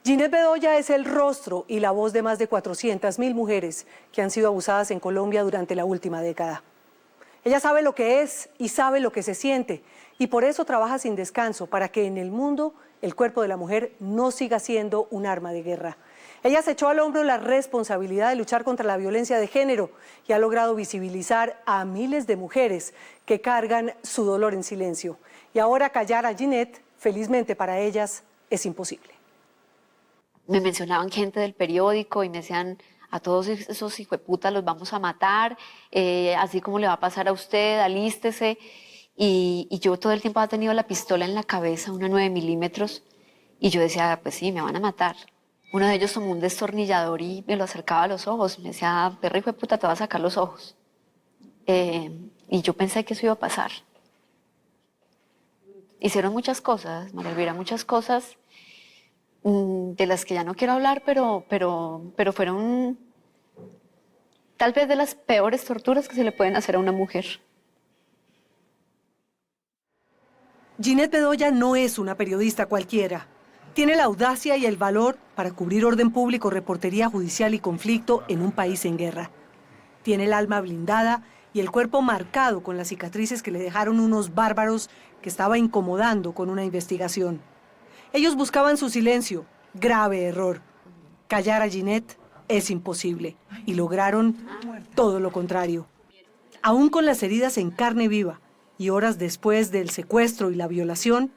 Ginette Bedoya es el rostro y la voz de más de 400.000 mujeres que han sido abusadas en Colombia durante la última década. Ella sabe lo que es y sabe lo que se siente, y por eso trabaja sin descanso para que en el mundo el cuerpo de la mujer no siga siendo un arma de guerra. Ella se echó al hombro la responsabilidad de luchar contra la violencia de género y ha logrado visibilizar a miles de mujeres que cargan su dolor en silencio. Y ahora callar a Ginette, felizmente para ellas, es imposible. Me mencionaban gente del periódico y me decían: a todos esos hijueputas los vamos a matar, así como le va a pasar a usted, alístese. Y yo todo el tiempo había tenido la pistola en la cabeza, una 9 milímetros, y yo decía: pues sí, me van a matar. Uno de ellos tomó un destornillador y me lo acercaba a los ojos. Me decía: perra hijueputa, te va a sacar los ojos. Y yo pensé que eso iba a pasar. Hicieron muchas cosas, María Elvira, muchas cosas de las que ya no quiero hablar, pero fueron tal vez de las peores torturas que se le pueden hacer a una mujer. Ginette Bedoya no es una periodista cualquiera. Tiene la audacia y el valor para cubrir orden público, reportería judicial y conflicto en un país en guerra. Tiene el alma blindada y el cuerpo marcado con las cicatrices que le dejaron unos bárbaros que estaba incomodando con una investigación. Ellos buscaban su silencio, grave error. Callar a Ginette es imposible y lograron todo lo contrario. Aún con las heridas en carne viva y horas después del secuestro y la violación,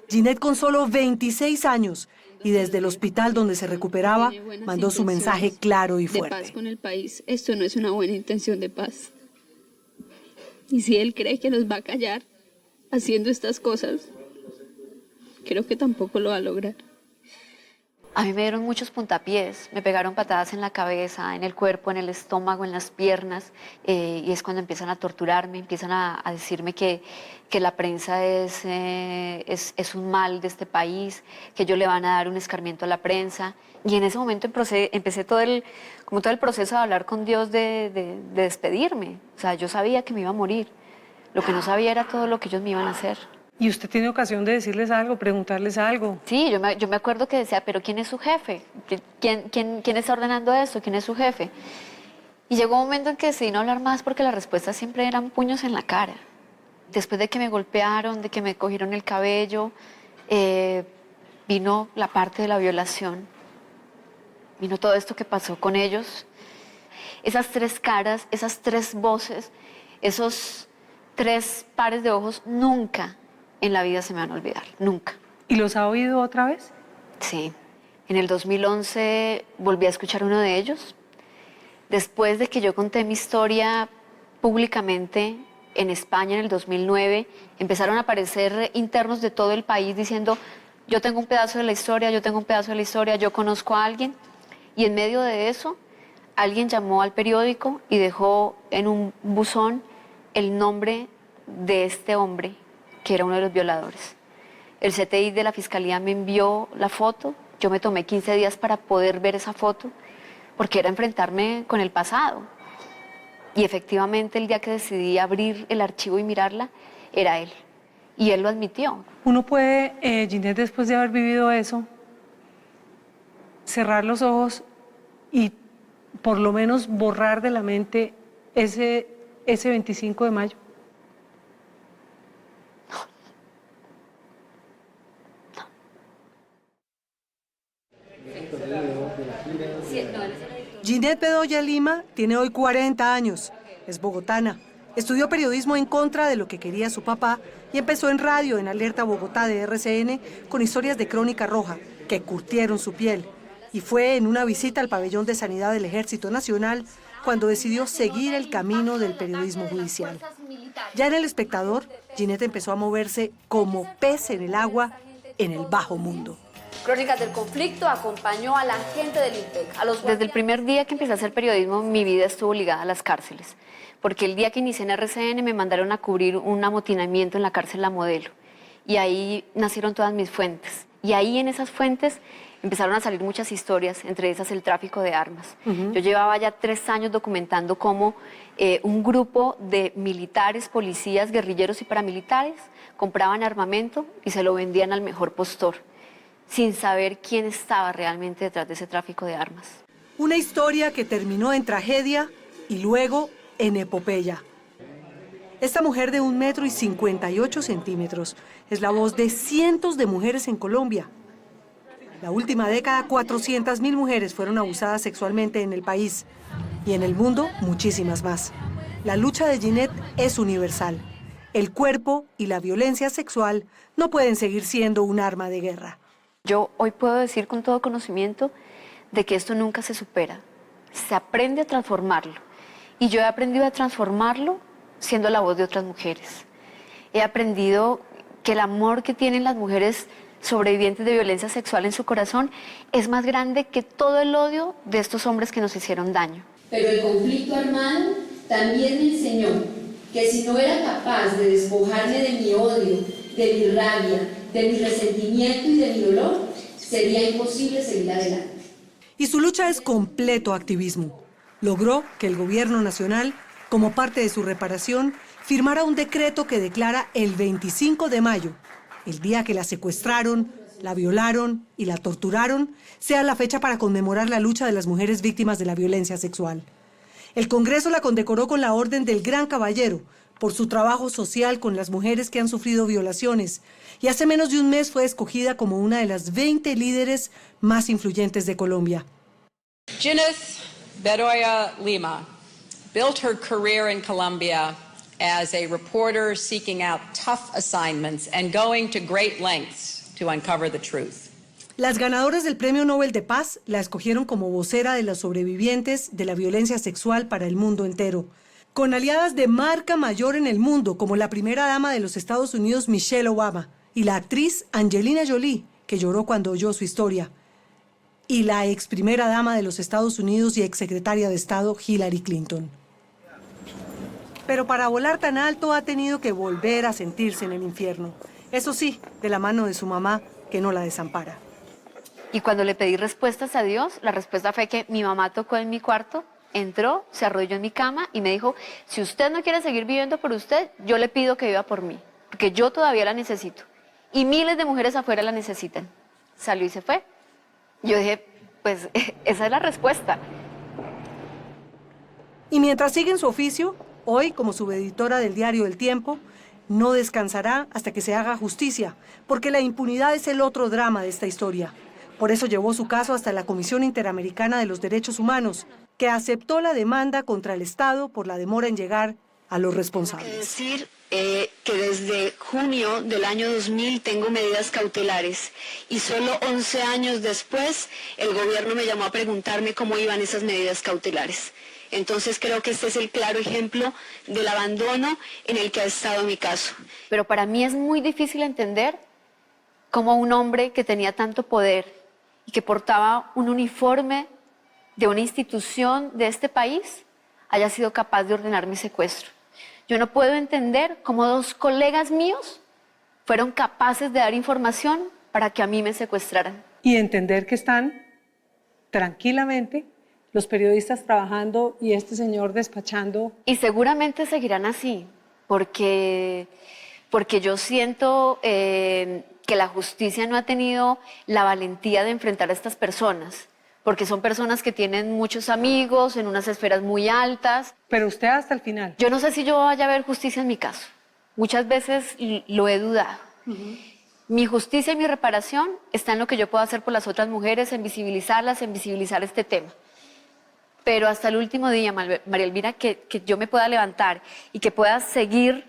Ginette, con solo 26 años y desde el hospital donde se recuperaba, mandó su mensaje claro y fuerte. De paz con el país. Esto no es una buena intención de paz. Y si él cree que nos va a callar haciendo estas cosas, creo que tampoco lo va a lograr. A mí me dieron muchos puntapiés, me pegaron patadas en la cabeza, en el cuerpo, en el estómago, en las piernas, y es cuando empiezan a torturarme, empiezan a decirme que la prensa es un mal de este país, que ellos le van a dar un escarmiento a la prensa. Y en ese momento empecé todo el proceso de hablar con Dios, de despedirme. O sea, yo sabía que me iba a morir, lo que no sabía era todo lo que ellos me iban a hacer. ¿Y usted tiene ocasión de decirles algo, preguntarles algo? Sí, yo me acuerdo que decía: pero ¿quién es su jefe? ¿Quién está ordenando esto? ¿Quién es su jefe? Y llegó un momento en que decidí no hablar más porque las respuestas siempre eran puños en la cara. Después de que me golpearon, de que me cogieron el cabello, vino la parte de la violación. Vino todo esto que pasó con ellos. Esas 3 caras, esas 3 voces, esos 3 pares de ojos nunca en la vida se me van a olvidar, nunca. ¿Y los ha oído otra vez? Sí. En el 2011 volví a escuchar uno de ellos. Después de que yo conté mi historia públicamente en España en el 2009, empezaron a aparecer internos de todo el país diciendo: yo tengo un pedazo de la historia, yo tengo un pedazo de la historia, yo conozco a alguien. Y en medio de eso, alguien llamó al periódico y dejó en un buzón el nombre de este hombre, que era uno de los violadores. El CTI de la Fiscalía me envió la foto. Yo me tomé 15 días para poder ver esa foto, porque era enfrentarme con el pasado. Y efectivamente, el día que decidí abrir el archivo y mirarla, era él. Y él lo admitió. Uno puede, Ginette, después de haber vivido eso, cerrar los ojos y por lo menos borrar de la mente ese 25 de mayo. Ginette Bedoya Lima tiene hoy 40 años, es bogotana. Estudió periodismo en contra de lo que quería su papá y empezó en radio en Alerta Bogotá de RCN con historias de crónica roja que curtieron su piel. Y fue en una visita al pabellón de sanidad del Ejército Nacional cuando decidió seguir el camino del periodismo judicial. Ya en El Espectador, Ginette empezó a moverse como pez en el agua en el bajo mundo. Crónicas del Conflicto acompañó a la gente del IMPEC. Desde el primer día que empecé a hacer periodismo, mi vida estuvo ligada a las cárceles. Porque el día que inicié en RCN me mandaron a cubrir un amotinamiento en la cárcel La Modelo. Y ahí nacieron todas mis fuentes. Y ahí en esas fuentes empezaron a salir muchas historias, entre esas el tráfico de armas. Yo llevaba ya 3 años documentando cómo un grupo de militares, policías, guerrilleros y paramilitares compraban armamento y se lo vendían al mejor postor. sin saber quién estaba realmente detrás de ese tráfico de armas. Una historia que terminó en tragedia y luego en epopeya. Esta mujer de 1,58 metros es la voz de cientos de mujeres en Colombia. La última década, 400.000 mujeres fueron abusadas sexualmente en el país y en el mundo muchísimas más. La lucha de Ginette es universal. El cuerpo y la violencia sexual no pueden seguir siendo un arma de guerra. Yo hoy puedo decir con todo conocimiento de que esto nunca se supera. Se aprende a transformarlo. Y yo he aprendido a transformarlo siendo la voz de otras mujeres. He aprendido que el amor que tienen las mujeres sobrevivientes de violencia sexual en su corazón es más grande que todo el odio de estos hombres que nos hicieron daño. Pero el conflicto armado también me enseñó que si no era capaz de despojarme de mi odio, de mi rabia, de mi resentimiento y de mi dolor, sería imposible seguir adelante. Y su lucha es completo activismo. Logró que el gobierno nacional, como parte de su reparación, firmara un decreto que declara el 25 de mayo, el día que la secuestraron, la violaron y la torturaron, sea la fecha para conmemorar la lucha de las mujeres víctimas de la violencia sexual. El Congreso la condecoró con la Orden del Gran Caballero por su trabajo social con las mujeres que han sufrido violaciones y hace menos de un mes fue escogida como una de las 20 líderes más influyentes de Colombia. Ginette Bedoya Lima built her career in Colombia as a reporter seeking out tough assignments and going to great lengths to uncover the truth. Las ganadoras del Premio Nobel de Paz la escogieron como vocera de las sobrevivientes de la violencia sexual para el mundo entero, con aliadas de marca mayor en el mundo, como la primera dama de los Estados Unidos, Michelle Obama, y la actriz Angelina Jolie, que lloró cuando oyó su historia, y la ex primera dama de los Estados Unidos y ex secretaria de Estado, Hillary Clinton. Pero para volar tan alto ha tenido que volver a sentirse en el infierno. Eso sí, de la mano de su mamá, que no la desampara. Y cuando le pedí respuestas a Dios, la respuesta fue que mi mamá tocó en mi cuarto, entró, se arrodilló en mi cama y me dijo, si usted no quiere seguir viviendo por usted, yo le pido que viva por mí, porque yo todavía la necesito. Y miles de mujeres afuera la necesitan. Salió y se fue. Yo dije, pues esa es la respuesta. Y mientras sigue en su oficio, hoy como subeditora del diario El Tiempo, no descansará hasta que se haga justicia, porque la impunidad es el otro drama de esta historia. Por eso llevó su caso hasta la Comisión Interamericana de los Derechos Humanos, que aceptó la demanda contra el Estado por la demora en llegar a los responsables. Tengo que decir que desde junio del año 2000 tengo medidas cautelares y solo 11 años después el gobierno me llamó a preguntarme cómo iban esas medidas cautelares. Entonces creo que este es el claro ejemplo del abandono en el que ha estado mi caso. Pero para mí es muy difícil entender cómo un hombre que tenía tanto poder y que portaba un uniforme de una institución de este país haya sido capaz de ordenar mi secuestro. Yo no puedo entender cómo dos colegas míos fueron capaces de dar información para que a mí me secuestraran. Y entender que están tranquilamente los periodistas trabajando y este señor despachando. Y seguramente seguirán así, porque yo siento que la justicia no ha tenido la valentía de enfrentar a estas personas, porque son personas que tienen muchos amigos en unas esferas muy altas. Pero usted hasta el final. Yo no sé si yo vaya a ver justicia en mi caso. Muchas veces lo he dudado. Mi justicia y mi reparación está en lo que yo puedo hacer por las otras mujeres, en visibilizarlas, en visibilizar este tema. Pero hasta el último día, María Elvira, que yo me pueda levantar y que pueda seguir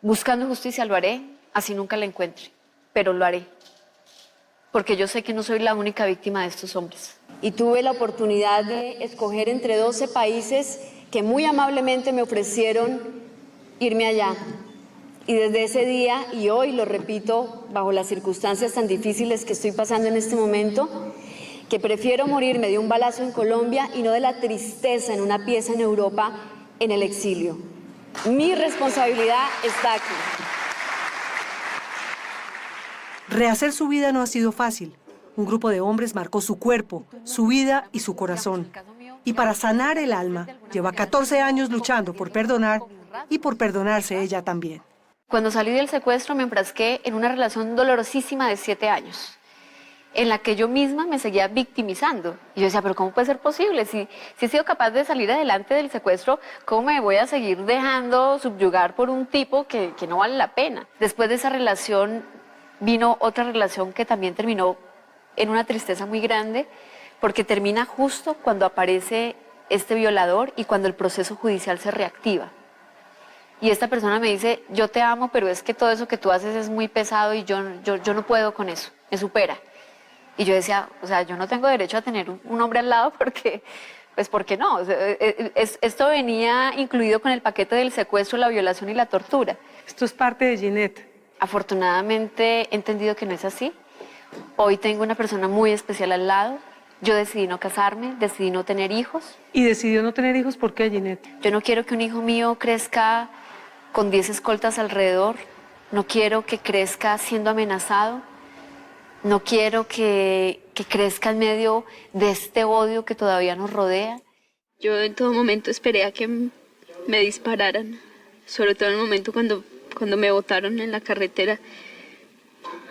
buscando justicia, lo haré, así nunca la encuentre. Pero lo haré, porque yo sé que no soy la única víctima de estos hombres. Y tuve la oportunidad de escoger entre 12 países que muy amablemente me ofrecieron irme allá. Y desde ese día, y hoy lo repito, bajo las circunstancias tan difíciles que estoy pasando en este momento, que prefiero morirme de un balazo en Colombia y no de la tristeza en una pieza en Europa en el exilio. Mi responsabilidad está aquí. Rehacer su vida no ha sido fácil. Un grupo de hombres marcó su cuerpo, su vida y su corazón. Y para sanar el alma, lleva 14 años luchando por perdonar y por perdonarse ella también. Cuando salí del secuestro me enfrasqué en una relación dolorosísima de 7 años. en la que yo misma me seguía victimizando. Y yo decía, pero ¿cómo puede ser posible? Si he sido capaz de salir adelante del secuestro, ¿cómo me voy a seguir dejando subyugar por un tipo que no vale la pena? Después de esa relación vino otra relación que también terminó en una tristeza muy grande, porque termina justo cuando aparece este violador y cuando el proceso judicial se reactiva. Y esta persona me dice, yo te amo, pero es que todo eso que tú haces es muy pesado y yo no puedo con eso, me supera. Y yo decía, o sea, yo no tengo derecho a tener un hombre al lado porque, pues, ¿por qué no? O sea, esto venía incluido con el paquete del secuestro, la violación y la tortura. Esto es parte de Ginette. Afortunadamente he entendido que no es así. Hoy tengo una persona muy especial al lado. Yo decidí no casarme, decidí no tener hijos. ¿Y decidió no tener hijos por qué, Ginette? Yo no quiero que un hijo mío crezca con 10 escoltas alrededor. No quiero que crezca siendo amenazado. No quiero que crezca en medio de este odio que todavía nos rodea. Yo en todo momento esperé a que me dispararan, sobre todo en el momento cuando me botaron en la carretera.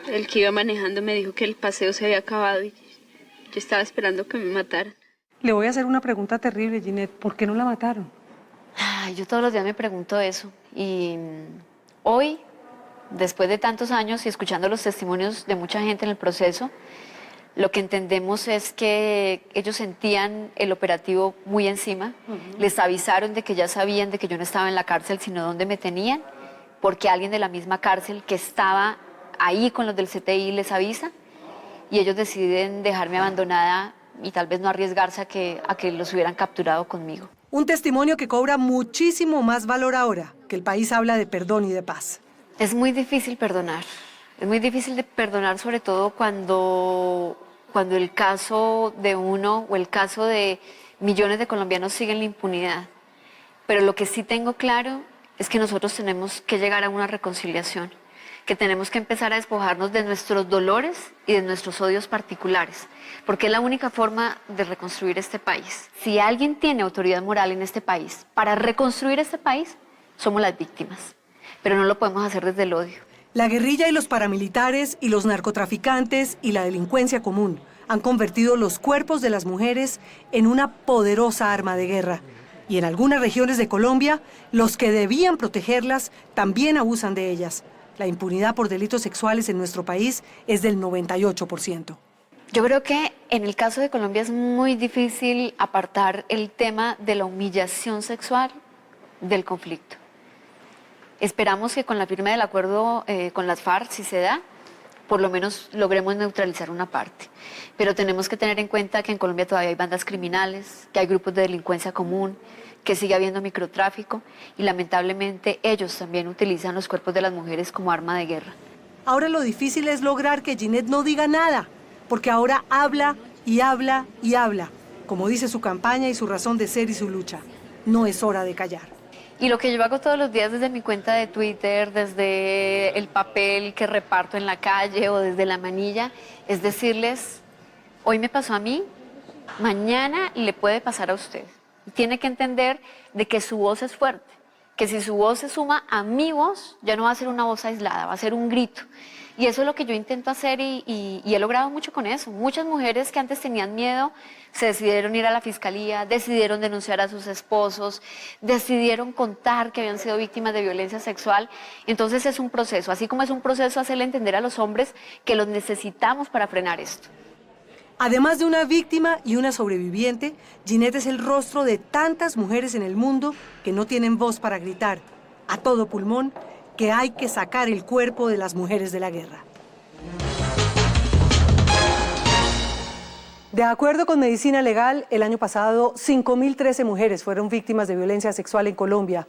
El que iba manejando me dijo que el paseo se había acabado y yo estaba esperando que me mataran. Le voy a hacer una pregunta terrible, Ginette. ¿Por qué no la mataron? Ay, yo todos los días me pregunto eso. Y hoy, después de tantos años y escuchando los testimonios de mucha gente en el proceso, lo que entendemos es que ellos sentían el operativo muy encima. Les avisaron de que ya sabían de que yo no estaba en la cárcel, sino dónde me tenían, porque alguien de la misma cárcel que estaba ahí con los del CTI les avisa, y ellos deciden dejarme abandonada y tal vez no arriesgarse a que los hubieran capturado conmigo. Un testimonio que cobra muchísimo más valor ahora que el país habla de perdón y de paz. Es muy difícil perdonar. Es muy difícil de perdonar, sobre todo cuando el caso de uno o el caso de millones de colombianos sigue en la impunidad. Pero lo que sí tengo claro es que nosotros tenemos que llegar a una reconciliación, que tenemos que empezar a despojarnos de nuestros dolores y de nuestros odios particulares, porque es la única forma de reconstruir este país. Si alguien tiene autoridad moral en este país para reconstruir este país, somos las víctimas, pero no lo podemos hacer desde el odio. La guerrilla y los paramilitares y los narcotraficantes y la delincuencia común han convertido los cuerpos de las mujeres en una poderosa arma de guerra. Y en algunas regiones de Colombia, los que debían protegerlas también abusan de ellas. La impunidad por delitos sexuales en nuestro país es del 98%. Yo creo que en el caso de Colombia es muy difícil apartar el tema de la humillación sexual del conflicto. Esperamos que con la firma del acuerdo con las FARC, si se da, por lo menos logremos neutralizar una parte. Pero tenemos que tener en cuenta que en Colombia todavía hay bandas criminales, que hay grupos de delincuencia común, que sigue habiendo microtráfico y lamentablemente ellos también utilizan los cuerpos de las mujeres como arma de guerra. Ahora lo difícil es lograr que Ginette no diga nada, porque ahora habla y habla y habla, como dice su campaña y su razón de ser y su lucha. No es hora de callar. Y lo que yo hago todos los días desde mi cuenta de Twitter, desde el papel que reparto en la calle o desde la manilla, es decirles, hoy me pasó a mí, mañana le puede pasar a usted. Tiene que entender de que su voz es fuerte, que si su voz se suma a mi voz, ya no va a ser una voz aislada, va a ser un grito. Y eso es lo que yo intento hacer y he logrado mucho con eso. Muchas mujeres que antes tenían miedo se decidieron ir a la fiscalía, decidieron denunciar a sus esposos, decidieron contar que habían sido víctimas de violencia sexual. Entonces es un proceso, así como es un proceso hacerle entender a los hombres que los necesitamos para frenar esto. Además de una víctima y una sobreviviente, Ginette es el rostro de tantas mujeres en el mundo que no tienen voz para gritar a todo pulmón que hay que sacar el cuerpo de las mujeres de la guerra. De acuerdo con Medicina Legal, el año pasado 5.013 mujeres fueron víctimas de violencia sexual en Colombia.